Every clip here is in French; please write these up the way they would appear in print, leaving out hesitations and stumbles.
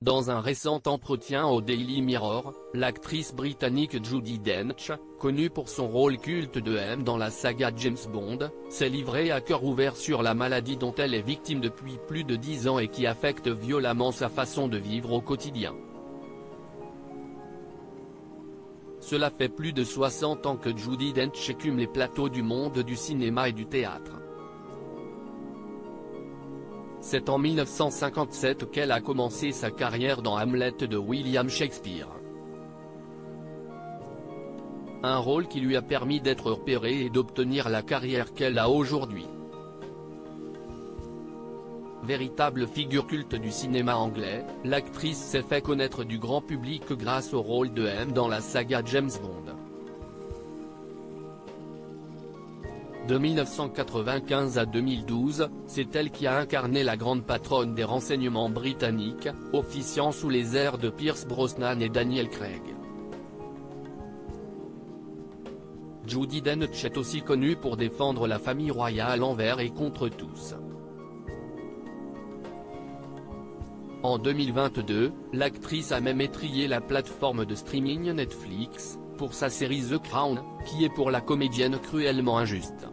Dans un récent entretien au Daily Mirror, l'actrice britannique Judi Dench, connue pour son rôle culte de M dans la saga James Bond, s'est livrée à cœur ouvert sur la maladie dont elle est victime depuis plus de 10 ans et qui affecte violemment sa façon de vivre au quotidien. Cela fait plus de 60 ans que Judi Dench écume les plateaux du monde du cinéma et du théâtre. C'est en 1957 qu'elle a commencé sa carrière dans Hamlet de William Shakespeare. Un rôle qui lui a permis d'être repérée et d'obtenir la carrière qu'elle a aujourd'hui. Véritable figure culte du cinéma anglais, l'actrice s'est fait connaître du grand public grâce au rôle de M dans la saga James Bond. De 1995 à 2012, c'est elle qui a incarné la grande patronne des renseignements britanniques, officiant sous les airs de Pierce Brosnan et Daniel Craig. Judi Dench est aussi connue pour défendre la famille royale envers et contre tous. En 2022, l'actrice a même étrillé la plateforme de streaming Netflix, pour sa série The Crown, qui est pour la comédienne cruellement injuste.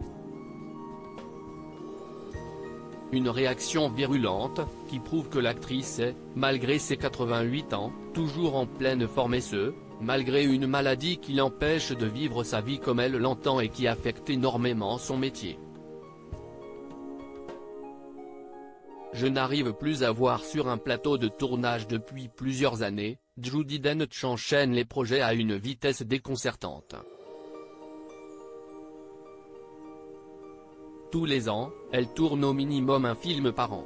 Une réaction virulente, qui prouve que l'actrice est, malgré ses 88 ans, toujours en pleine forme et ce, malgré une maladie qui l'empêche de vivre sa vie comme elle l'entend et qui affecte énormément son métier. Je n'arrive plus à voir sur un plateau de tournage depuis plusieurs années, Judi Dench enchaîne les projets à une vitesse déconcertante. Tous les ans, elle tourne au minimum un film par an.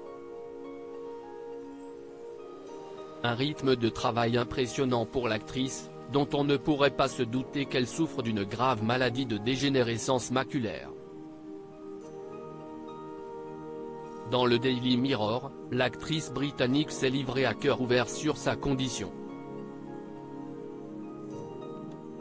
Un rythme de travail impressionnant pour l'actrice, dont on ne pourrait pas se douter qu'elle souffre d'une grave maladie de dégénérescence maculaire. Dans le Daily Mirror, l'actrice britannique s'est livrée à cœur ouvert sur sa condition.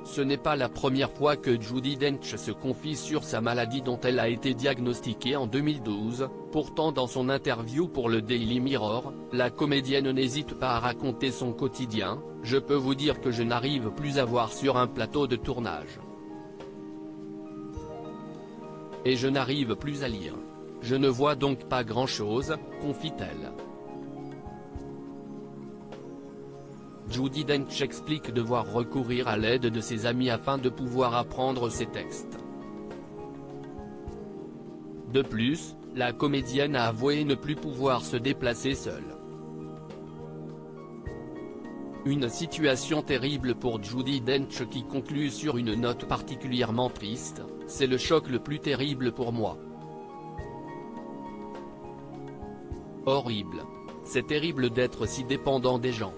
Ce n'est pas la première fois que Judi Dench se confie sur sa maladie dont elle a été diagnostiquée en 2012, pourtant dans son interview pour le Daily Mirror, la comédienne n'hésite pas à raconter son quotidien. « Je peux vous dire que je n'arrive plus à voir sur un plateau de tournage. Et je n'arrive plus à lire. Je ne vois donc pas grand-chose », confie-t-elle. Judi Dench explique devoir recourir à l'aide de ses amis afin de pouvoir apprendre ses textes. De plus, la comédienne a avoué ne plus pouvoir se déplacer seule. Une situation terrible pour Judi Dench qui conclut sur une note particulièrement triste, « C'est le choc le plus terrible pour moi. Horrible. C'est terrible d'être si dépendant des gens.